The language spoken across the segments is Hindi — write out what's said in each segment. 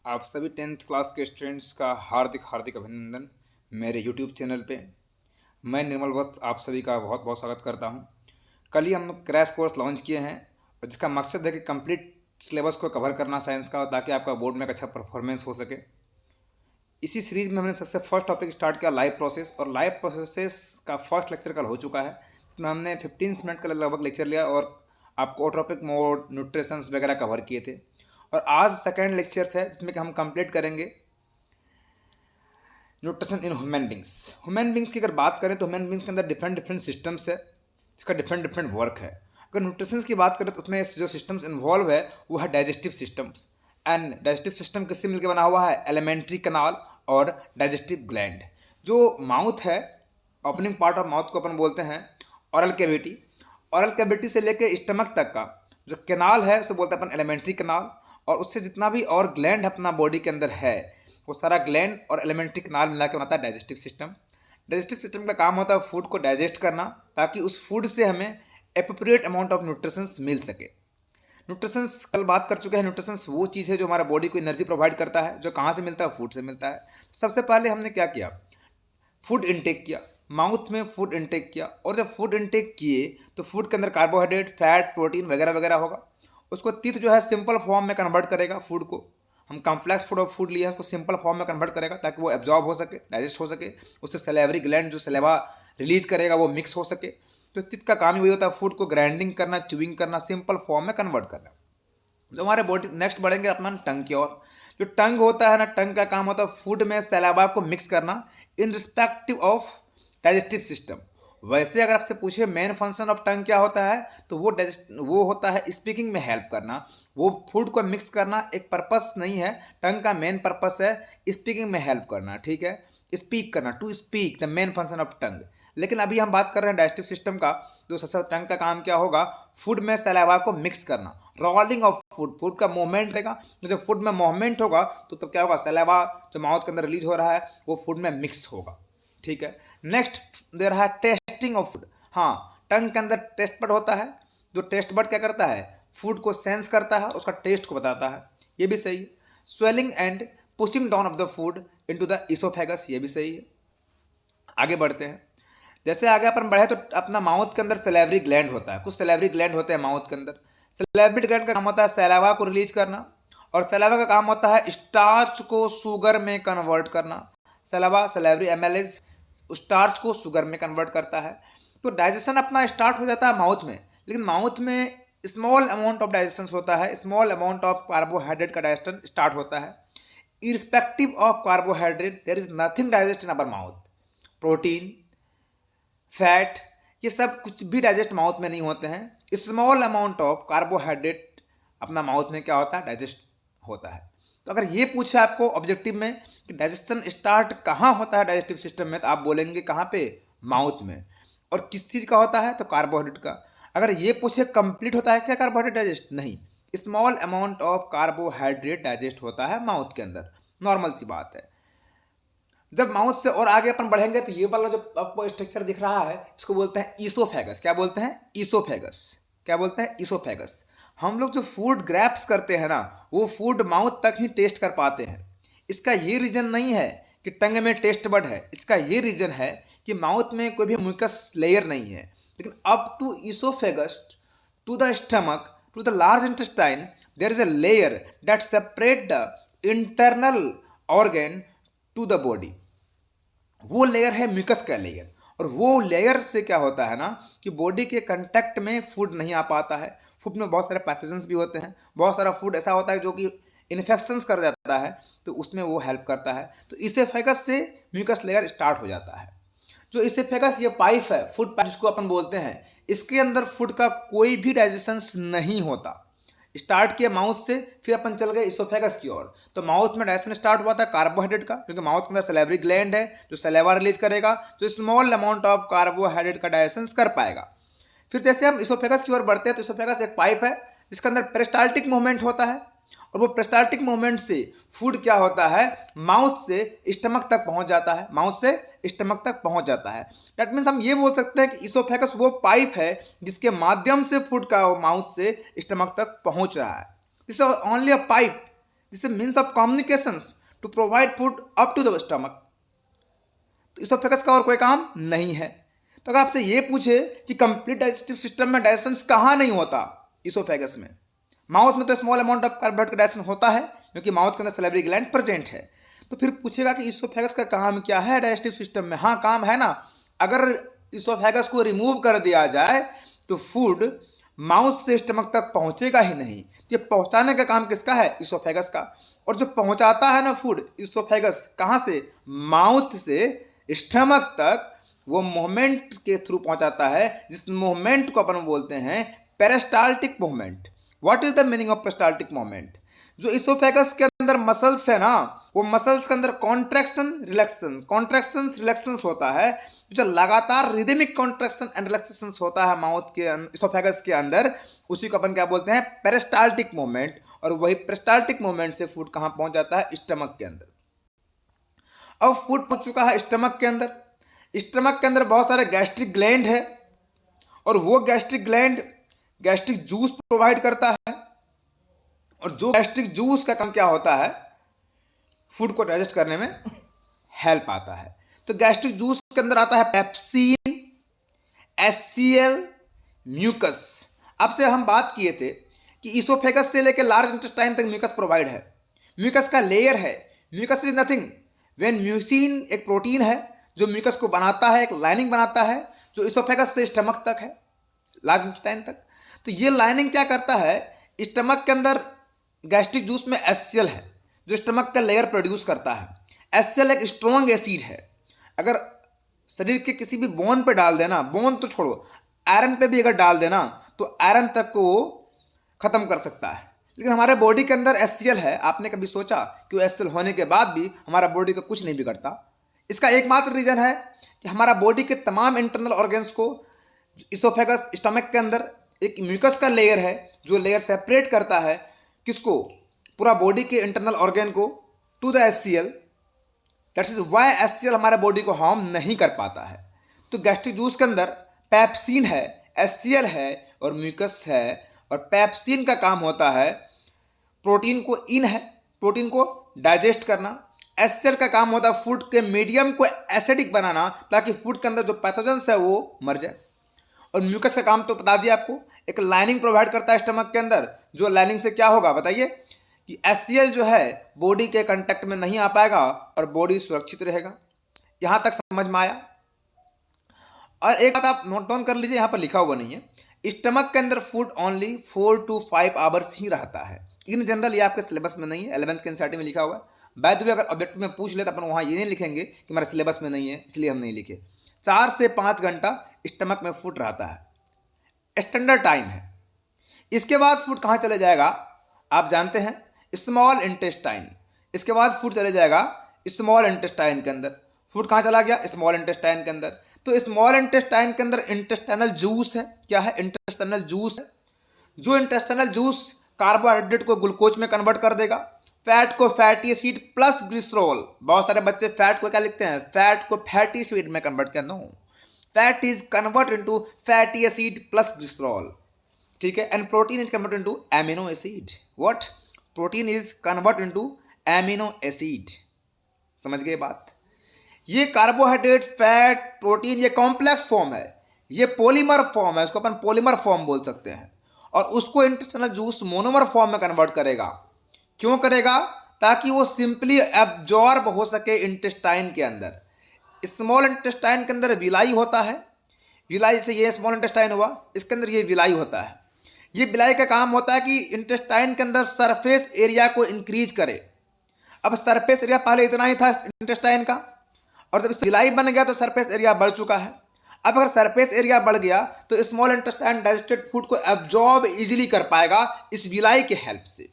आप सभी 10th क्लास के स्टूडेंट्स का हार्दिक हार्दिक अभिनंदन मेरे यूट्यूब चैनल पे। मैं निर्मल वत्स आप सभी का बहुत बहुत स्वागत करता हूं। कल ही हम क्रैश कोर्स लॉन्च किए हैं और जिसका मकसद है कि कंप्लीट सिलेबस को कवर करना साइंस का, ताकि आपका बोर्ड में एक अच्छा परफॉर्मेंस हो सके। इसी सीरीज में हमने सबसे फर्स्ट टॉपिक स्टार्ट किया लाइव प्रोसेस, और लाइव प्रोसेस का फर्स्ट लेक्चर कल हो चुका है, जिसमें हमने 15 मिनट का लगभग लेक्चर लिया और आपको ऑटोपिक मोड, न्यूट्रिशंस वगैरह कवर किए थे। और आज सेकेंड लेक्चर्स है जिसमें कि हम कंप्लीट करेंगे nutrition in human beings. Human beings की अगर बात करें तो ह्यूमन बींग्स के अंदर डिफरेंट डिफरेंट सिस्टम्स है, जिसका डिफरेंट डिफरेंट वर्क है। अगर न्यूट्रिशन की बात करें तो उसमें जो सिस्टम्स इन्वॉल्व है वो है digestive systems. And digestive system किससे मिलकर बना हुआ है? एलिमेंट्री कनाल और डाइजेस्टिव ग्लैंड। जो माउथ है, ओपनिंग पार्ट ऑफ माउथ को अपन बोलते हैं ऑरल कैविटी। ऑरल कैविटी से लेकर स्टमक तक का जो कैनाल है उसे बोलते हैं अपन एलिमेंट्री कनाल। और उससे जितना भी और ग्लैंड अपना बॉडी के अंदर है वो सारा ग्लैंड और एलिमेंट्री कनाल मिला के बनाता है डाइजेस्टिव सिस्टम। डाइजेस्टिव सिस्टम का काम होता है फूड को डाइजेस्ट करना, ताकि उस फूड से हमें एप्रोप्रिएट अमाउंट ऑफ न्यूट्रिशंस मिल सके। न्यूट्रिशंस कल बात कर चुके हैं। न्यूट्रिशंस वो चीज़ है जो हमारा बॉडी को एनर्जी प्रोवाइड करता है, जो कहाँ से मिलता है? फूड से मिलता है। सबसे पहले हमने क्या किया? फूड इनटेक किया, माउथ में फूड इनटेक किया। और जब फूड इनटेक किए तो फूड के अंदर कार्बोहाइड्रेट, फैट, प्रोटीन वगैरह वगैरह होगा। उसको तीत जो है सिंपल फॉर्म में कन्वर्ट करेगा फूड को। हम कॉम्प्लेक्स फूड ऑफ फूड लिए हैं, उसको सिंपल फॉर्म में कन्वर्ट करेगा ताकि वो एब्जॉर्ब हो सके, डाइजेस्ट हो सके। उससे सलेवरी ग्लैंड जो सलेवा रिलीज करेगा वो मिक्स हो सके। तो तीत का काम ही वही होता है, फूड को ग्राइंडिंग करना, च्यूइंग करना, सिंपल फॉर्म में कन्वर्ट करना। जो हमारे बॉडी नेक्स्ट बढ़ेंगे अपना टंग की ओर। जो टंग होता है ना, टंग का काम होता है फूड में सलावा को मिक्स करना in respective of digestive system. वैसे अगर आपसे पूछे मेन फंक्शन ऑफ टंग क्या होता है, तो वो होता है स्पीकिंग में हेल्प करना। वो फूड को मिक्स करना एक पर्पस नहीं है, टंग का मेन पर्पस है स्पीकिंग में हेल्प करना। ठीक है, स्पीक करना, to speak, the main function of tongue. लेकिन अभी हम बात कर रहे हैं डाइजेस्टिव सिस्टम का। जो सबसे टंग का काम क्या होगा? फूड में सलावा को मिक्स करना, रोलिंग ऑफ फूड, फूड का मूवमेंट रहेगा। तो जब फूड में मूवमेंट होगा तो तब क्या होगा? सलावा जो माउथ के अंदर रिलीज हो रहा है वो फूड में मिक्स होगा। ठीक है, नेक्स्ट देर है टेस्टिंग ऑफ फूड। हाँ, टंग के अंदर टेस्ट बड होता है। जो टेस्ट बड क्या करता है? फूड को सेंस करता है, उसका टेस्ट को बताता है। ये भी सही है। Swelling and pushing down of the food into the oesophagus, ये भी सही है। आगे बढ़ते हैं। जैसे आगे अपन बढ़े तो अपना माउथ के अंदर सलेवरी ग्लैंड होता है। कुछ सलेवरी ग्लैंड होते हैं माउथ के अंदर। सलेवरी ग्लैंड का काम होता है सलावा को रिलीज करना, और सलावा का काम होता है स्टार्च को शुगर में कन्वर्ट करना। सलावा, सलेवरी एमेलेज स्टार्च को शुगर में कन्वर्ट करता है। तो डाइजेशन अपना स्टार्ट हो जाता है माउथ में, लेकिन माउथ में स्मॉल अमाउंट ऑफ डाइजेशन होता है, स्मॉल अमाउंट ऑफ कार्बोहाइड्रेट का डाइजेशन स्टार्ट होता है। Irrespective of carbohydrate there is nothing digest in our mouth. Protein, fat, ये सब कुछ भी डाइजेस्ट माउथ में नहीं होते हैं। स्मॉल अमाउंट ऑफ कार्बोहाइड्रेट अपना माउथ में क्या होता है? डाइजेस्ट होता है। तो अगर ये पूछे आपको ऑब्जेक्टिव में कि डाइजेशन स्टार्ट कहाँ होता है डाइजेस्टिव सिस्टम में, तो आप बोलेंगे कहाँ पे? माउथ में। और किस चीज़ का होता है? तो कार्बोहाइड्रेट का। अगर ये पूछे कंप्लीट होता है क्या कार्बोहाइड्रेट डाइजेस्ट? नहीं, small amount of carbohydrate digest होता है माउथ के अंदर, नॉर्मल सी बात है। जब माउथ से और आगे अपन बढ़ेंगे तो ये वाला जो आपको स्ट्रक्चर दिख रहा है इसको बोलते हैं ईसोफेगस। क्या बोलते हैं? ईसोफेगस। क्या बोलते हैं? ईसोफेगस। हम लोग जो फूड ग्रैप्स करते हैं ना, वो फूड माउथ तक ही टेस्ट कर पाते हैं। इसका ये रीजन नहीं है कि टंग में टेस्ट बड है, इसका ये रीजन है कि माउथ में कोई भी म्यूकस लेयर नहीं है। लेकिन up to oesophagus, to the stomach, to the large intestine, there is a layer that separate the internal organ to the body. वो लेयर है म्यूकस का लेयर। और वो लेयर से क्या होता है ना कि बॉडी के कांटेक्ट में फूड नहीं आ पाता है। फूड में बहुत सारे पैथोजेंस भी होते हैं, बहुत सारा फूड ऐसा होता है जो कि इन्फेक्शंस कर जाता है, तो उसमें वो हेल्प करता है। तो इसोफेगस से म्यूकस लेयर स्टार्ट हो जाता है। जो इसोफेगस ये पाइप है, फूड पाइप जिसको अपन बोलते हैं, इसके अंदर फूड का कोई भी डाइजेशन नहीं होता। स्टार्ट किया माउथ से, फिर अपन चल गए इसोफेगस की ओर। तो माउथ में डाइजेशन स्टार्ट हुआ था कार्बोहाइड्रेट का, क्योंकि माउथ के अंदर सलेवरी ग्लैंड है जो सलेवा रिलीज करेगा, जो स्मॉल अमाउंट ऑफ कार्बोहाइड्रेट का डाइजेशन कर पाएगा। फिर जैसे हम इसोफेगस की ओर बढ़ते हैं तो इसोफेगस एक पाइप है जिसके अंदर पेरिस्टाल्टिक मूवमेंट होता है, और वो पेरिस्टाल्टिक मूवमेंट से फूड क्या होता है? माउथ से स्टमक तक पहुंच जाता है, माउथ से स्टमक तक पहुंच जाता है। दैट मीन्स हम ये बोल सकते हैं कि इसोफेगस वो पाइप है जिसके माध्यम से फूड का माउथ से स्टमक तक पहुंच रहा है। It's only a pipe this is means of communications to provide food up to the stomach. तो इसोफेगस का और कोई काम नहीं है। तो अगर आपसे ये पूछे कि कंप्लीट डाइजेस्टिव सिस्टम में डाइजेशन कहाँ नहीं होता, इसोफेगस में। माउथ में तो स्मॉल अमाउंट ऑफ कार्बोहाइड्रेट का डाइजेशन होता है क्योंकि माउथ के अंदर सैलिवरी ग्लैंड प्रेजेंट है। तो फिर पूछेगा कि इसोफेगस का काम क्या है डाइजेस्टिव सिस्टम में। हाँ, काम है ना। अगर इसोफेगस को रिमूव कर दिया जाए तो फूड माउथ से स्टमक तक पहुंचेगा ही नहीं। ये पहुंचाने का काम किसका है? इसोफेगस का। और जो पहुंचाता है ना फूड, इसोफेगस कहाँ से? माउथ से स्टमक तक, वो मूवमेंट के थ्रू पहुंचाता है, जिस मूवमेंट को अपन बोलते हैं peristaltic movement. What is the meaning of peristaltic movement? जो इसोफेगस के अंदर मसल्स है ना, वो मसल्स के अंदर कॉन्ट्रैक्शन रिलैक्शन होता है। जो लगातार रिदमिक कॉन्ट्रैक्शन एंड रिलैक्सेशन होता है माउथ के इसोफेगस के अंदर, उसी को अपन क्या बोलते हैं? Peristaltic movement. और वही पेरिस्टाल्टिक मूवमेंट से फूड कहाँ पहुंच जाता है? स्टमक के अंदर। अब फूड पहुंच चुका है स्टमक के अंदर। स्टमक के अंदर बहुत सारे गैस्ट्रिक ग्लैंड है और वो gastric gland gastric juice provide करता है। और जो गैस्ट्रिक जूस का काम क्या होता है? फूड को डाइजेस्ट करने में हेल्प आता है। तो गैस्ट्रिक जूस के अंदर आता है पेप्सिन, HCl, म्यूकस। आपसे हम बात किए थे कि इसोफेगस से लेकर लार्ज इंटेस्टाइन तक म्यूकस प्रोवाइड है। म्यूकस का लेयर है। Mucus is nothing when mucin एक प्रोटीन है जो म्यूकस को बनाता है, एक लाइनिंग बनाता है जो इसोफेगस से स्टमक तक है, लार्ज इंटेस्टाइन तक। तो ये लाइनिंग क्या करता है? स्टमक के अंदर गैस्ट्रिक जूस में HCl है जो स्टमक का लेयर प्रोड्यूस करता है। HCl एक स्ट्रॉन्ग एसिड है। अगर शरीर के किसी भी बोन पे डाल देना, बोन तो छोड़ो, आयरन पे भी अगर डाल देना तो आयरन तक को वो खत्म कर सकता है। लेकिन हमारे बॉडी के अंदर HCl है। आपने कभी सोचा कि वो HCl होने के बाद भी हमारा बॉडी को कुछ नहीं बिगड़ता? इसका एकमात्र रीजन है कि हमारा बॉडी के तमाम इंटरनल ऑर्गन्स को इसोफेगस स्टमक के अंदर एक म्यूकस का लेयर है जो लेयर सेपरेट करता है किसको? पूरा बॉडी के इंटरनल ऑर्गन को to the HCl। That is why HCl हमारे बॉडी को हार्म नहीं कर पाता है। तो गैस्ट्रिक जूस के अंदर पेप्सिन है, HCl है और म्यूकस है। और पेप्सिन का काम होता है प्रोटीन को डाइजेस्ट करना। HCl का काम होता है फूड के मीडियम को एसिडिक बनाना ताकि फूड के अंदर जो पैथोजेंस है वो मर जाए। और म्यूकस का काम तो बता दिया आपको, एक लाइनिंग प्रोवाइड करता है स्टमक के अंदर। जो लाइनिंग से क्या होगा बताइए? कि HCl जो है बॉडी के कांटेक्ट में नहीं आ पाएगा और बॉडी सुरक्षित रहेगा। यहाँ तक समझ में आया? और एक बात आप नोट डाउन कर लीजिए, यहाँ पर लिखा हुआ नहीं है, स्टमक के अंदर फूड ओनली 4 to 5 आवर्स ही रहता है। इन जनरल ये आपके सिलेबस में नहीं है, 11th के एनसीईआरटी में लिखा हुआ है। बाय द वे अगर ऑब्जेक्टिव में पूछ ले तो अपन वहाँ ये नहीं लिखेंगे कि हमारे सिलेबस में नहीं है इसलिए हम नहीं लिखे। 4 से 5 घंटा स्टमक में फूड रहता है, स्टैंडर्ड टाइम है। इसके बाद फूड कहाँ चले जाएगा आप जानते हैं? Small intestine. इसके बाद फूड चले जाएगा स्मॉल इंटेस्टाइन के अंदर। फूड कहाँ चला गया? स्मॉल इंटेस्टाइन के अंदर। तो स्मॉल इंटेस्टाइन के अंदर इंटेस्टाइनल जूस है। क्या है? इंटेस्टाइनल जूस है। जो इंटेस्टाइनल जूस कार्बोहाइड्रेट को ग्लूकोज में कन्वर्ट कर देगा, फैट को फैटी एसिड प्लस ग्लिसरॉल। बहुत सारे बच्चे फैट को क्या लिखते हैं? फैट को फैटी एसिड में कन्वर्ट करना हो। Fat is convert into fatty acid plus glycerol, ठीक है। And protein is convert into amino acid. What? Protein is convert into amino acid. समझ गए बात? ये कार्बोहाइड्रेट, फैट, प्रोटीन ये कॉम्प्लेक्स फॉर्म है, ये पॉलीमर फॉर्म है, इसको अपन पॉलीमर फॉर्म बोल सकते हैं। और उसको इंटेस्टाइनल जूस मोनोमर फॉर्म में कन्वर्ट करेगा। क्यों करेगा? ताकि वो सिंपली एब्जॉर्ब हो सके इंटेस्टाइन के अंदर। स्मॉल इंटेस्टाइन के अंदर विलाई होता है। विलाई से ये स्मॉल इंटेस्टाइन हुआ, इसके अंदर ये विलाई होता है। ये विलाई का काम होता है कि इंटेस्टाइन के अंदर सरफेस एरिया को इंक्रीज करे। अब सरफेस एरिया पहले इतना ही था इंटेस्टाइन का, और जब विलाई बन गया तो सरफेस एरिया बढ़ चुका है। अब अगर सरफेस एरिया बढ़ गया तो स्मॉल इंटेस्टाइन डाइजेस्टेड फूड को एब्जॉर्ब इजीली कर पाएगा इस विलाई के हेल्प से।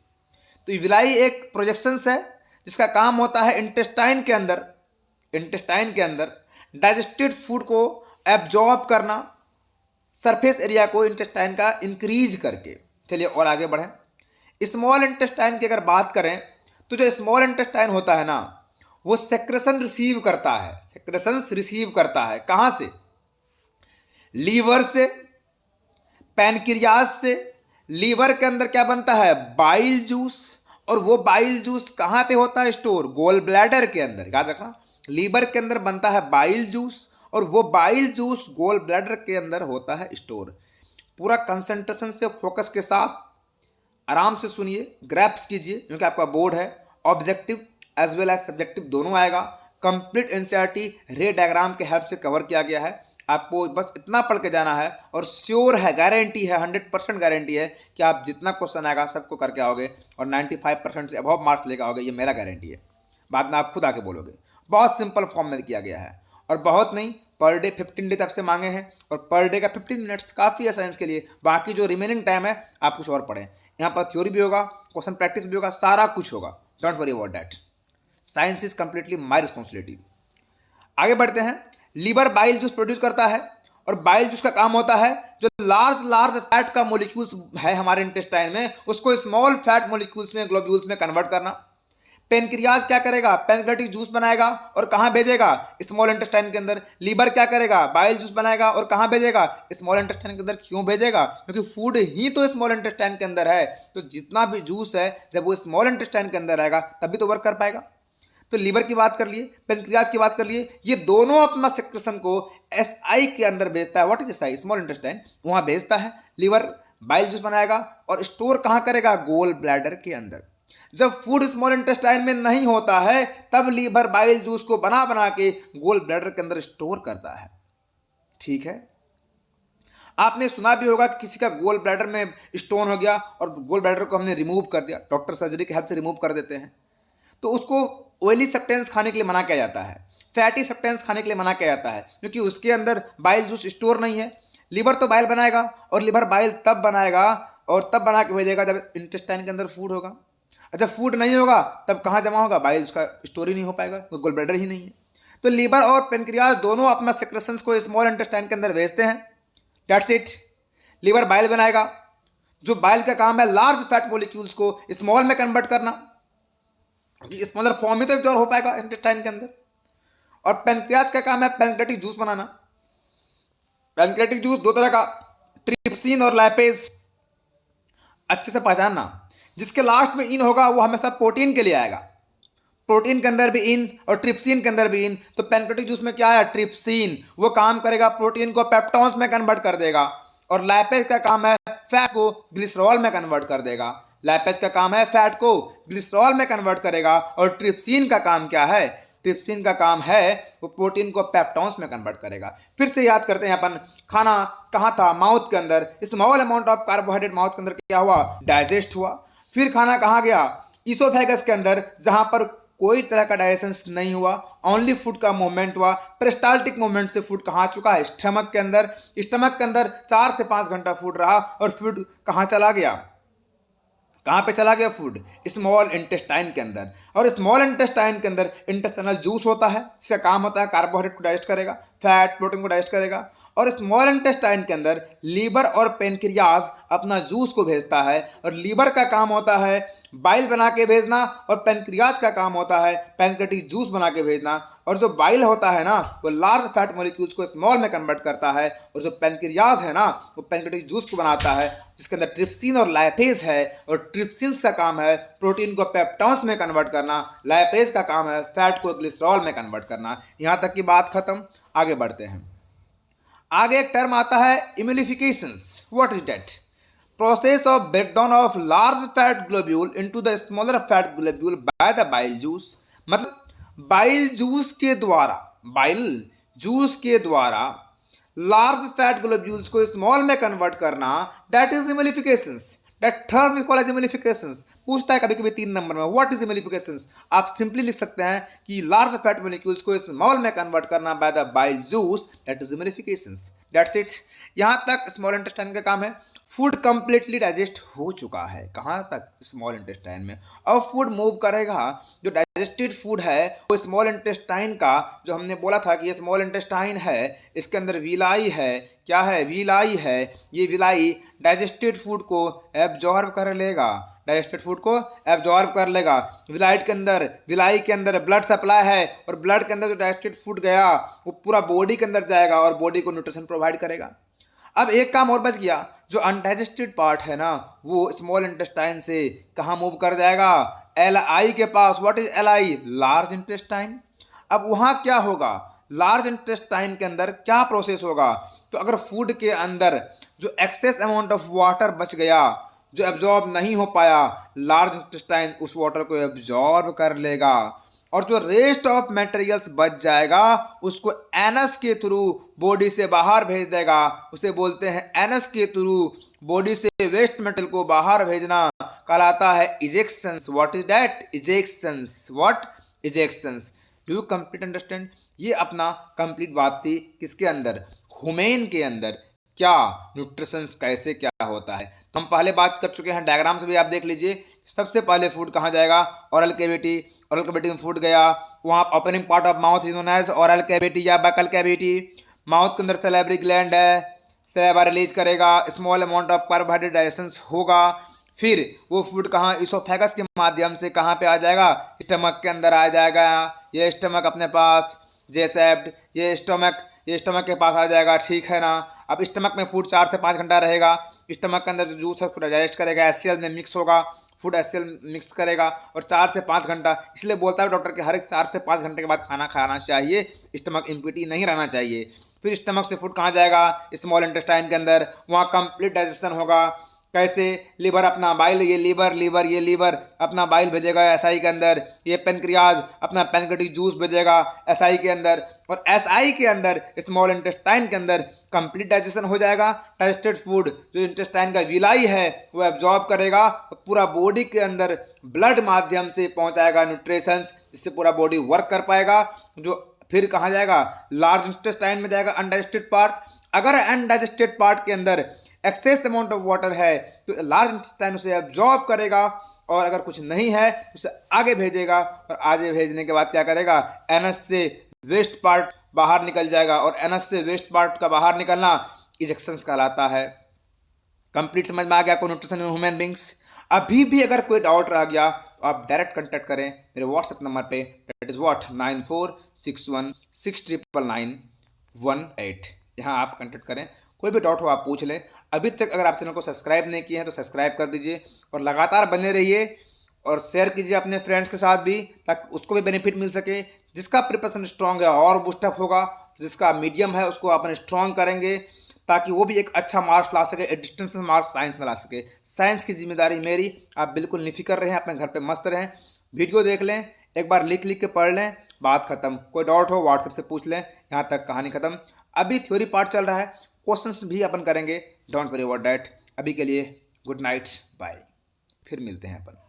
तो ये विलाई एक प्रोजेक्शंस है जिसका काम होता है इंटेस्टाइन के अंदर डाइजेस्टेड फूड को एब्जॉर्ब करना, सरफेस एरिया को इंटेस्टाइन का इंक्रीज करके। चलिए और आगे बढ़ें। स्मॉल इंटेस्टाइन की अगर बात करें तो जो स्मॉल इंटेस्टाइन होता है ना, वो सेक्रेशन रिसीव करता है। सेक्रेशंस रिसीव करता है कहाँ से? लीवर से, पैनक्रियाज से। लीवर के अंदर क्या बनता है? Bile juice. और वो बाइल जूस कहाँ पे होता है स्टोर? गोल ब्लैडर के अंदर। याद रखना, लीवर के अंदर बनता है बाइल जूस और वो बाइल जूस गोल ब्लैडर के अंदर होता है स्टोर। पूरा कंसंट्रेशन से, फोकस के साथ आराम से सुनिए, ग्रैप्स कीजिए, क्योंकि आपका बोर्ड है। Objective as well as subjective दोनों आएगा। कंप्लीट एनसीईआरटी रे डायग्राम के हेल्प से कवर किया गया है। आपको बस इतना पढ़ के जाना है और श्योर है, गारंटी है, 100% गारंटी है कि आप जितना क्वेश्चन आएगा सबको करके आओगे और 95% से अबव मार्क्स लेकर आओगे। ये मेरा गारंटी है, बाद में आप खुद आके बोलोगे। बहुत सिंपल फॉर्म में किया गया है और बहुत नहीं, पर डे 15 डेज आपसे मांगे हैं और पर डे का 15 मिनट्स काफ़ी है साइंस के लिए। बाकी जो रिमेनिंग टाइम है आप कुछ और पढ़ें। यहाँ पर थ्योरी भी होगा, क्वेश्चन प्रैक्टिस भी होगा, सारा कुछ होगा। Don't worry about that. Science is completely my responsibility. आगे बढ़ते हैं। लीवर बाइल जूस प्रोड्यूस करता है और बाइल जूस का काम होता है जो लार्ज फैट का मोलिक्यूल्स है हमारे इंटेस्टाइन में, उसको स्मॉल फैट मोलिक्यूल्स में, ग्लोब्यूल्स में कन्वर्ट करना। पेनक्रियाज क्या करेगा? पेनक्रेटिक जूस बनाएगा और कहाँ भेजेगा? स्मॉल इंटेस्टाइन के अंदर। लीवर क्या करेगा? बाइल जूस बनाएगा और कहाँ भेजेगा? स्मॉल इंटेस्टाइन के अंदर। क्यों भेजेगा? क्योंकि फूड ही तो स्मॉल इंटेस्टाइन के अंदर है। तो जितना भी जूस है जब वो स्मॉल इंटेस्टाइन के अंदर रहेगा तभी तो वर्क कर पाएगा। तो लीवर की बात कर लिए, पेनक्रियाज की बात कर लिए, ये दोनों अपना सेक्रेशन को एसआई के अंदर भेजता है। What is SI? Small intestine. वहाँ भेजता है। लीवर बाइल जूस बनाएगा और स्टोर कहाँ करेगा? गोल ब्लैडर के अंदर। जब फूड स्मॉल इंटेस्टाइन में नहीं होता है तब लीवर बाइल जूस को बना बना के गोल ब्लैडर के अंदर स्टोर करता है। ठीक है। आपने सुना भी होगा कि किसी का गोल ब्लैडर में स्टोन हो गया और गोल ब्लैडर को हमने रिमूव कर दिया, डॉक्टर सर्जरी की हेल्प से रिमूव कर देते हैं। तो उसको ऑयली सब्सटेंस खाने के लिए मना किया जाता है, फैटी सब्सटेंस खाने के लिए मना किया जाता है, क्योंकि उसके अंदर बाइल जूस स्टोर नहीं है। लीवर तो बाइल बनाएगा और लीवर बाइल तब बनाएगा और तब बना के भेजेगा जब इंटेस्टाइन के अंदर फूड होगा। अच्छा, फूड नहीं होगा तब कहाँ जमा होगा? बाइल उसका स्टोर ही नहीं हो पाएगा, गोल ब्लैडर ही नहीं है। तो लीवर और पेनक्रियाज दोनों अपना सेक्रेशंस को स्मॉल इंटेस्टाइन के अंदर भेजते हैं। That's it. लीवर बाइल बनाएगा, जो बाइल का काम है लार्ज फैट मॉलिक्यूल्स को स्मॉल में कन्वर्ट करना, स्मॉलर फॉर्म में तो एब्जॉर्ब हो पाएगा इंटेस्टाइन के अंदर। और पेनक्रियाज का काम है पेनक्रेटिक जूस बनाना। पेनक्रेटिक जूस दो तरह का, ट्रिप्सिन और लैपेज। अच्छे से पहचानना, जिसके लास्ट में इन होगा वो हमेशा प्रोटीन के लिए आएगा। प्रोटीन के अंदर भी इन और ट्रिप्सिन के अंदर भी इन। तो पेनक्रेटिक जूस में क्या है? ट्रिप्सिन। वो काम करेगा प्रोटीन को पेप्टोन्स में कन्वर्ट कर देगा और लैपेज का काम है फैट को ग्लिसरॉल में कन्वर्ट कर देगा। लैपेज का काम है फैट को ग्लिसरॉल में कन्वर्ट करेगा और ट्रिप्सिन का काम क्या है? ट्रिप्सिन का काम है वो प्रोटीन को पेप्टोन्स में कन्वर्ट करेगा। फिर से याद करते हैं अपन, खाना कहाँ था? माउथ के अंदर। Small amount of carbohydrate mouth के अंदर क्या हुआ? डाइजेस्ट हुआ। फिर खाना कहाँ गया? ईसोफेगस के अंदर, जहाँ पर कोई तरह का डाइजेशन नहीं हुआ, ओनली फूड का मूवमेंट हुआ। पेरिस्टाल्टिक मूवमेंट से फूड कहाँ चुका है? स्टमक के अंदर। स्टमक के अंदर 4 से 5 घंटा फूड रहा और फूड कहाँ चला गया? कहाँ पे चला गया फूड? स्मॉल इंटेस्टाइन के अंदर। और स्मॉल इंटेस्टाइन के अंदर इंटेस्टाइनल जूस होता है, इसका काम होता है कार्बोहाइड्रेट को डाइजेस्ट करेगा, फैट प्रोटीन को डाइजेस्ट करेगा। और स्मॉल इंटेस्टाइन के अंदर लीवर और पेनक्रियाज अपना जूस को भेजता है और लीवर का काम होता है बाइल बना के भेजना और पेनक्रियाज का काम होता है पेनक्रेटिक जूस बना के भेजना। और जो बाइल होता है ना वो लार्ज फैट मॉलिक्यूल्स को स्मॉल में कन्वर्ट करता है और जो पेनक्रियाज है ना वो पेनक्रेटिक जूस को बनाता है, जिसके अंदर ट्रिप्सिन और लाइपेज है। और ट्रिप्सिन का काम है प्रोटीन को पेप्टोन्स में कन्वर्ट करना, लाइपेज का काम है फैट को ग्लिसरॉल में कन्वर्ट करना। यहाँ तक की बात खत्म। आगे बढ़ते हैं। आगे एक टर्म आता है emulsifications. What is that? Process of breakdown of large fat globule into the smaller fat globule by the bile juice. मतलब बाइल जूस के द्वारा लार्ज फैट ग्लोब्यूल्स को स्मॉल में कन्वर्ट करना, that is emulsifications. That term is called as emulsifications. पूछता है कभी कभी 3 नंबर में, व्हाट इज इम्यूनिफिकेशंस? आप सिंपली लिख सकते हैं कि लार्ज फैट मॉलिक्यूल्स को स्मॉल में कन्वर्ट करना by the bile juice, that is emulsifications. That's it. यहाँ तक स्मॉल इंटेस्टाइन का काम है। फूड कंप्लीटली डाइजेस्ट हो चुका है। कहाँ तक? स्मॉल इंटेस्टाइन में। अब फूड मूव करेगा, जो डाइजेस्टेड फूड है वो स्मॉल इंटेस्टाइन का, जो हमने बोला था कि ये स्मॉल इंटेस्टाइन है, इसके अंदर विलाई है। क्या है? विलाई है। ये विलाई डाइजेस्टेड फूड को एब्जॉर्ब कर लेगा, डाइजेस्टेड फूड को एब्जॉर्ब कर लेगा। विलाई के अंदर ब्लड सप्लाई है और ब्लड के अंदर जो डाइजेस्टेड फूड गया वो पूरा बॉडी के अंदर जाएगा और बॉडी को न्यूट्रिशन प्रोवाइड करेगा। अब एक काम और बच गया, जो अनडाइजेस्टेड पार्ट है ना वो स्मॉल इंटेस्टाइन से कहाँ मूव कर जाएगा, एल आई के पास। What is L I? Large intestine. अब वहाँ क्या होगा, लार्ज इंटेस्टाइन के अंदर क्या प्रोसेस होगा, तो अगर फूड के अंदर जो एक्सेस अमाउंट ऑफ वाटर बच गया, जो एब्जॉर्ब नहीं हो पाया, लार्ज इंटेस्टाइन उस वाटर को एब्जॉर्ब कर लेगा और जो रेस्ट ऑफ मटेरियल्स बच जाएगा उसको एनस के थ्रू बॉडी से बाहर भेज देगा। उसे बोलते हैं एनस के थ्रू बॉडी से वेस्ट मेटेरियल को बाहर भेजना कहलाता है इजेक्शंस। What is that? इजेक्शंस। What? इजेक्शंस। Do you complete understand? ये अपना कंप्लीट बात थी किसके अंदर, ह्यूमन के अंदर, क्या न्यूट्रिशंस कैसे क्या होता है। तो हम पहले बात कर चुके हैं, डायग्राम से भी आप देख लीजिए। सबसे पहले फूड कहाँ जाएगा, ओरल कैविटी। ओरल कैविटी में फूड गया, वहाँ opening part of mouth is known as oral cavity या बकल कैविटी। माउथ के अंदर सैलिवरी ग्लैंड है, सैलिवा रिलीज करेगा, small amount of carbohydrate digestion होगा। फिर वो फूड कहाँ, इसोफेगस के माध्यम से कहाँ पे आ जाएगा, स्टमक के अंदर आ जाएगा। ये स्टमक अपने पास जेसेप्ट, ये स्टमक के पास आ जाएगा, ठीक है ना। अब स्टमक में फूड 4 से 5 घंटा रहेगा। स्टमक के अंदर जो जूस है उसको डाइजेस्ट करेगा, एचसीएल में मिक्स होगा, फूड एचसीएल मिक्स करेगा और 4 से 5 घंटा, इसलिए बोलता है डॉक्टर कि हर एक 4 से 5 घंटे के बाद खाना खाना चाहिए, स्टमक इम्पिटी नहीं रहना चाहिए। फिर स्टमक से फूड कहाँ जाएगा, स्मॉल इंटेस्टाइन के अंदर, वहाँ कंप्लीट डाइजेशन होगा। कैसे, लीवर अपना बाइल, ये लीवर अपना बाइल भेजेगा एसआई के अंदर, ये पेनक्रियाज अपना पेनक्रियाटिक जूस भेजेगा एसआई के अंदर, और एसआई के अंदर स्मॉल इंटेस्टाइन के अंदर कंप्लीट डाइजेशन हो जाएगा। डाइजेस्टेड फूड जो इंटेस्टाइन का विलाई है वो एब्जॉर्ब करेगा, पूरा बॉडी के अंदर ब्लड माध्यम से पहुंचाएगा न्यूट्रिशंस, जिससे पूरा बॉडी वर्क कर पाएगा। जो फिर कहाँ जाएगा, लार्ज इंटेस्टाइन में जाएगा अनडाइजेस्टेड पार्ट। अगर अनडाइजेस्टेड पार्ट के अंदर एक्सेस अमाउंट ऑफ वाटर है तो लार्ज इंटेस्टाइन उसे एब्जॉर्ब करेगा, और अगर कुछ नहीं है उसे आगे भेजेगा, और आगे भेजने के बाद क्या करेगा, एनस से वेस्ट पार्ट बाहर निकल जाएगा, और एनस से वेस्ट पार्ट का बाहर निकलना इजेक्शंस कहलाता है। कंप्लीट समझ में आ गया आपको न्यूट्रिशन इन ह्यूमन बींग्स। अभी भी अगर कोई डाउट रह गया तो आप डायरेक्ट कांटेक्ट करें मेरे व्हाट्सएप नंबर पे, दैट इज व्हाट 9461699918। यहाँ आप कांटेक्ट करें, कोई भी डाउट हो आप पूछ लें। अभी तक अगर आप चैनल को सब्सक्राइब नहीं किए हैं तो सब्सक्राइब कर दीजिए और लगातार बने रहिए, और शेयर कीजिए अपने फ्रेंड्स के साथ भी, ताकि उसको भी बेनिफिट मिल सके। जिसका प्रिपरेशन स्ट्रांग है और बूस्टअप होगा, जिसका मीडियम है उसको अपन स्ट्रांग करेंगे, ताकि वो भी एक अच्छा मार्क्स ला सके, डिस्टेंस मार्क्स साइंस में ला सके। साइंस की जिम्मेदारी मेरी, आप बिल्कुल निफिक्र रहें, अपने घर पे मस्त रहें। वीडियो देख लें, एक बार लिख के पढ़ लें, बात खत्म। कोई डाउट हो व्हाट्सएप से पूछ लें, यहाँ तक कहानी खत्म। अभी थ्योरी पार्ट चल रहा है, क्वेश्चंस भी अपन करेंगे, डोंट वरी अबाउट दैट। अभी के लिए गुड नाइट, बाय, फिर मिलते हैं अपन।